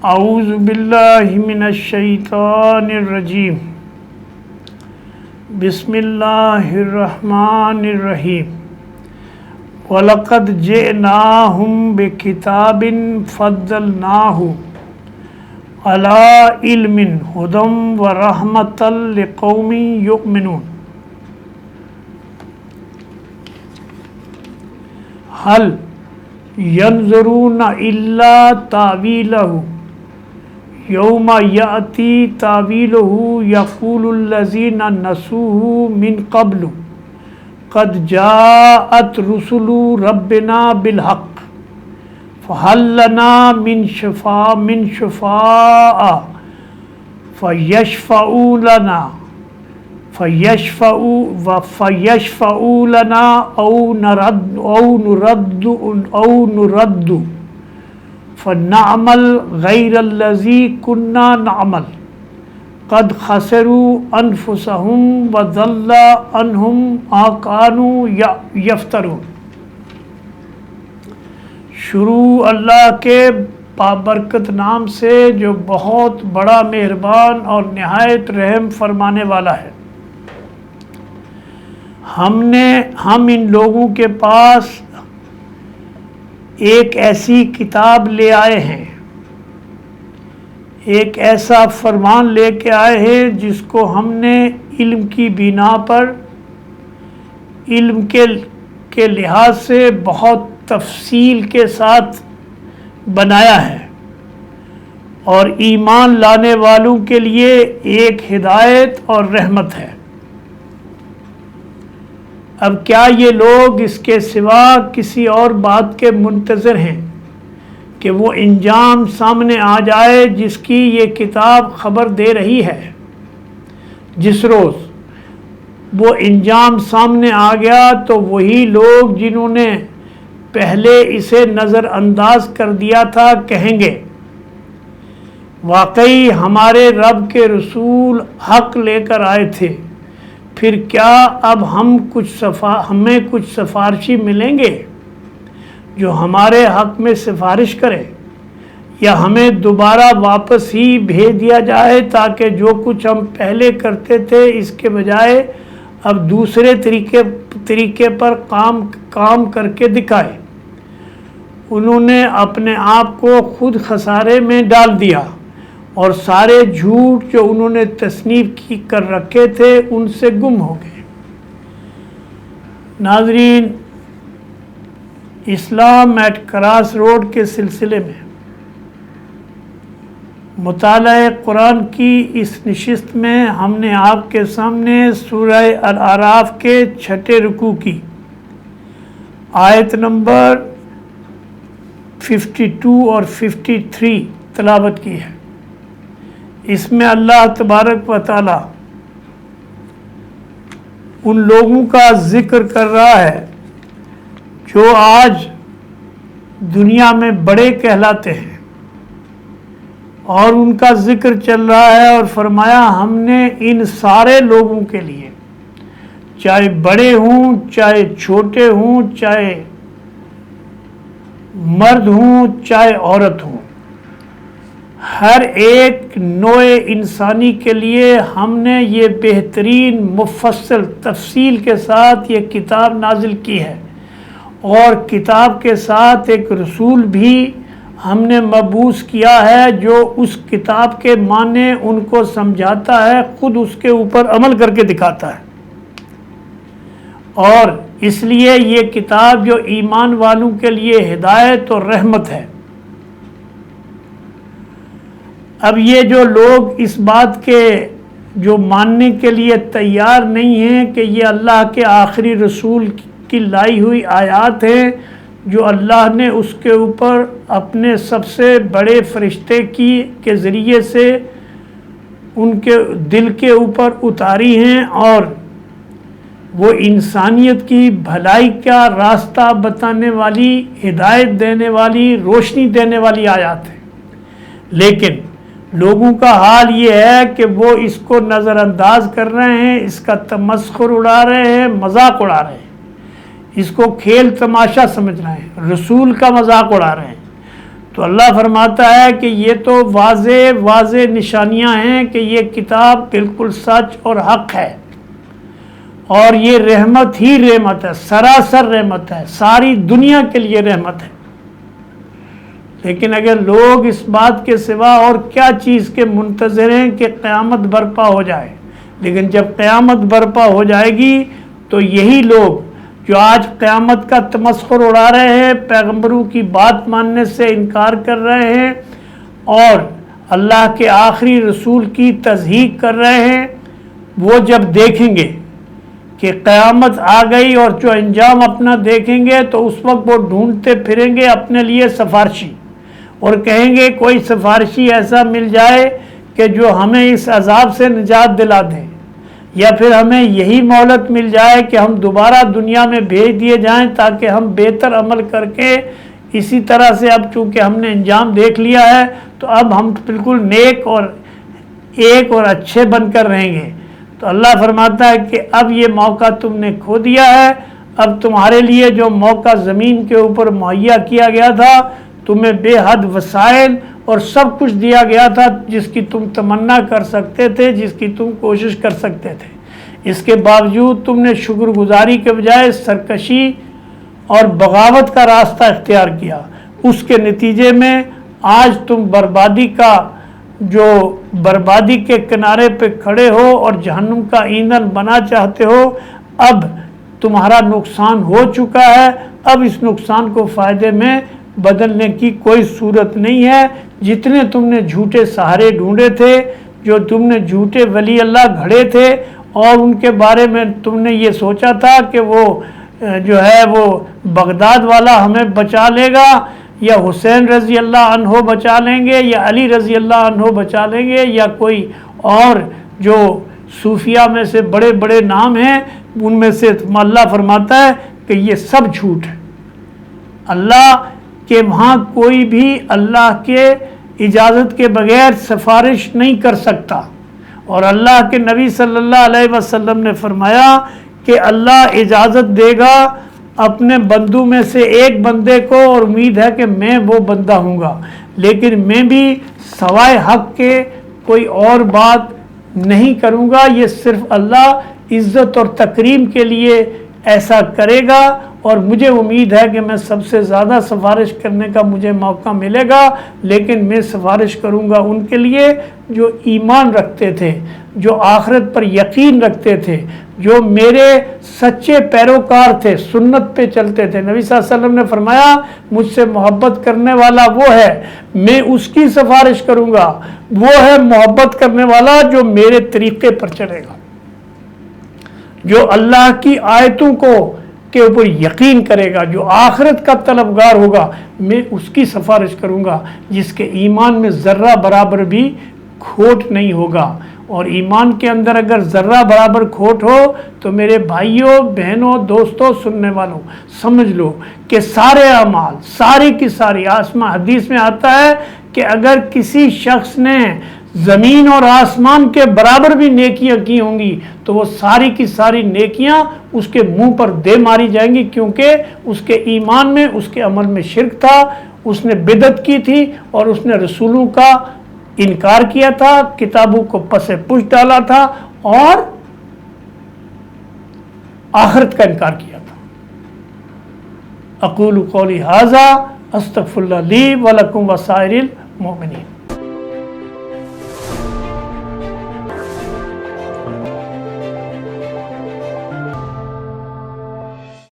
اعوذ باللہ من الشیطان الرجیم بسم اللہ الرحمن الرحیم وَلَقَدْ جِئْنَاهُمْ بِكِتَابٍ فَضَّلْنَاهُ عَلَىٰ عِلْمٍ هُدًى وَرَحْمَةً لِقَوْمٍ يُؤْمِنُونَ هَلْ يَنظُرُونَ إِلَّا تَأْوِيلَهُ يَوْمَ يَأْتِي تَأْوِيلُهُ يَقُولُ الَّذِينَ نَسُوهُ مِن قَبْلُ قد جاءت رسل ربنا بالحق فهل لنا من شفاء فيشفعوا لنا أو نرد فنعمل غير الذي كنا نعمل قد خسروا انفسهم وضل عنهم ما كانوا يفترون۔ شروع اللہ کے بابرکت نام سے جو بہت بڑا مہربان اور نہایت رحم فرمانے والا ہے۔ ہم ان لوگوں کے پاس ایک ایسی کتاب لے آئے ہیں، ایک ایسا فرمان لے کے آئے ہیں جس کو ہم نے علم کی بنا پر، علم کے لحاظ سے بہت تفصیل کے ساتھ بنایا ہے، اور ایمان لانے والوں کے لیے ایک ہدایت اور رحمت ہے۔ اب کیا یہ لوگ اس کے سوا کسی اور بات کے منتظر ہیں کہ وہ انجام سامنے آ جائے جس کی یہ کتاب خبر دے رہی ہے؟ جس روز وہ انجام سامنے آ گیا تو وہی لوگ جنہوں نے پہلے اسے نظر انداز کر دیا تھا کہیں گے واقعی ہمارے رب کے رسول حق لے کر آئے تھے، پھر کیا اب ہمیں کچھ سفارشی ملیں گے جو ہمارے حق میں سفارش کرے، یا ہمیں دوبارہ واپس ہی بھیج دیا جائے تاکہ جو کچھ ہم پہلے کرتے تھے اس کے بجائے اب دوسرے طریقے پر کام کر کے دکھائے۔ انہوں نے اپنے آپ کو خود خسارے میں ڈال دیا اور سارے جھوٹ جو انہوں نے تصنیف کر رکھے تھے ان سے گم ہو گئے۔ ناظرین، اسلام ایٹ کراس روڈ کے سلسلے میں مطالعہ قرآن کی اس نشست میں ہم نے آپ کے سامنے سورہ الاعراف کے 6 رکوع کی آیت نمبر 52 اور 53 تلاوت کی ہے۔ اس میں اللہ تبارک و تعالی ان لوگوں کا ذکر کر رہا ہے جو آج دنیا میں بڑے کہلاتے ہیں، اور ان کا ذکر چل رہا ہے، اور فرمایا ہم نے ان سارے لوگوں کے لیے، چاہے بڑے ہوں چاہے چھوٹے ہوں، چاہے مرد ہوں چاہے عورت ہوں، ہر ایک نوع انسانی کے لیے ہم نے یہ بہترین مفصل تفصیل کے ساتھ یہ کتاب نازل کی ہے، اور کتاب کے ساتھ ایک رسول بھی ہم نے مبعوث کیا ہے جو اس کتاب کے معنی ان کو سمجھاتا ہے، خود اس کے اوپر عمل کر کے دکھاتا ہے۔ اور اس لیے یہ کتاب جو ایمان والوں کے لیے ہدایت اور رحمت ہے۔ اب یہ جو لوگ اس بات کے جو ماننے کے لیے تیار نہیں ہیں کہ یہ اللہ کے آخری رسول کی لائی ہوئی آیات ہیں جو اللہ نے اس کے اوپر اپنے سب سے بڑے فرشتے کے ذریعے سے ان کے دل کے اوپر اتاری ہیں، اور وہ انسانیت کی بھلائی کا راستہ بتانے والی، ہدایت دینے والی، روشنی دینے والی آیات ہیں، لیکن لوگوں کا حال یہ ہے کہ وہ اس کو نظر انداز کر رہے ہیں، اس کا تمسخر اڑا رہے ہیں، مذاق اڑا رہے ہیں، اس کو کھیل تماشا سمجھ رہے ہیں، رسول کا مذاق اڑا رہے ہیں۔ تو اللہ فرماتا ہے کہ یہ تو واضح نشانیاں ہیں کہ یہ کتاب بالکل سچ اور حق ہے، اور یہ رحمت ہی رحمت ہے، سراسر رحمت ہے، ساری دنیا کے لیے رحمت ہے۔ لیکن اگر لوگ اس بات کے سوا اور کیا چیز کے منتظر ہیں کہ قیامت برپا ہو جائے، لیکن جب قیامت برپا ہو جائے گی تو یہی لوگ جو آج قیامت کا تمسخر اڑا رہے ہیں، پیغمبروں کی بات ماننے سے انکار کر رہے ہیں اور اللہ کے آخری رسول کی تصدیق کر رہے ہیں، وہ جب دیکھیں گے کہ قیامت آ گئی اور جو انجام اپنا دیکھیں گے تو اس وقت وہ ڈھونڈتے پھریں گے اپنے لیے سفارشی، اور کہیں گے کوئی سفارشی ایسا مل جائے کہ جو ہمیں اس عذاب سے نجات دلا دے، یا پھر ہمیں یہی مہلت مل جائے کہ ہم دوبارہ دنیا میں بھیج دیے جائیں تاکہ ہم بہتر عمل کر کے اسی طرح سے، اب چونکہ ہم نے انجام دیکھ لیا ہے تو اب ہم بالکل نیک اور ایک اور اچھے بن کر رہیں گے۔ تو اللہ فرماتا ہے کہ اب یہ موقع تم نے کھو دیا ہے، اب تمہارے لیے جو موقع زمین کے اوپر مہیا کیا گیا تھا، تمہیں بے حد وسائل اور سب کچھ دیا گیا تھا جس کی تم تمنا کر سکتے تھے، جس کی تم کوشش کر سکتے تھے، اس کے باوجود تم نے شکر گزاری کے بجائے سرکشی اور بغاوت کا راستہ اختیار کیا۔ اس کے نتیجے میں آج تم بربادی کے کنارے پہ کھڑے ہو اور جہنم کا ایندھن بنا چاہتے ہو۔ اب تمہارا نقصان ہو چکا ہے، اب اس نقصان کو فائدے میں بدلنے کی کوئی صورت نہیں ہے۔ جتنے تم نے جھوٹے سہارے ڈھونڈے تھے، جو تم نے جھوٹے ولی اللہ گھڑے تھے اور ان کے بارے میں تم نے یہ سوچا تھا کہ وہ جو ہے وہ بغداد والا ہمیں بچا لے گا، یا حسین رضی اللہ عنہ بچا لیں گے، یا علی رضی اللہ عنہ بچا لیں گے، یا کوئی اور جو صوفیہ میں سے بڑے بڑے نام ہیں ان میں سے، اللہ فرماتا ہے کہ یہ سب جھوٹ ہے۔ اللہ کہ وہاں کوئی بھی اللہ کے اجازت کے بغیر سفارش نہیں کر سکتا، اور اللہ کے نبی صلی اللہ علیہ وسلم نے فرمایا کہ اللہ اجازت دے گا اپنے بندوں میں سے ایک بندے کو، اور امید ہے کہ میں وہ بندہ ہوں گا، لیکن میں بھی سوائے حق کے کوئی اور بات نہیں کروں گا، یہ صرف اللہ عزت اور تکریم کے لیے ایسا کرے گا، اور مجھے امید ہے کہ میں سب سے زیادہ سفارش کرنے کا مجھے موقع ملے گا، لیکن میں سفارش کروں گا ان کے لیے جو ایمان رکھتے تھے، جو آخرت پر یقین رکھتے تھے، جو میرے سچے پیروکار تھے، سنت پہ چلتے تھے۔ نبی صلی اللہ علیہ وسلم نے فرمایا مجھ سے محبت کرنے والا وہ ہے، میں اس کی سفارش کروں گا، وہ ہے محبت کرنے والا جو میرے طریقے پر چلے گا، جو اللہ کی آیتوں کے اوپر یقین کرے گا، جو آخرت کا طلبگار ہوگا، میں اس کی سفارش کروں گا جس کے ایمان میں ذرہ برابر بھی کھوٹ نہیں ہوگا۔ اور ایمان کے اندر اگر ذرہ برابر کھوٹ ہو تو میرے بھائیوں، بہنوں، دوستوں، سننے والوں، سمجھ لو کہ سارے اعمال، ساری کی ساری، حدیث میں آتا ہے کہ اگر کسی شخص نے زمین اور آسمان کے برابر بھی نیکیاں کی ہوں گی تو وہ ساری کی ساری نیکیاں اس کے منہ پر دے ماری جائیں گی، کیونکہ اس کے ایمان میں، اس کے عمل میں شرک تھا، اس نے بدعت کی تھی، اور اس نے رسولوں کا انکار کیا تھا، کتابوں کو پس پش ڈالا تھا، اور آخرت کا انکار کیا تھا۔ اقول قولی ھذا استغفر اللہ لی ولکم وسائر المؤمنین۔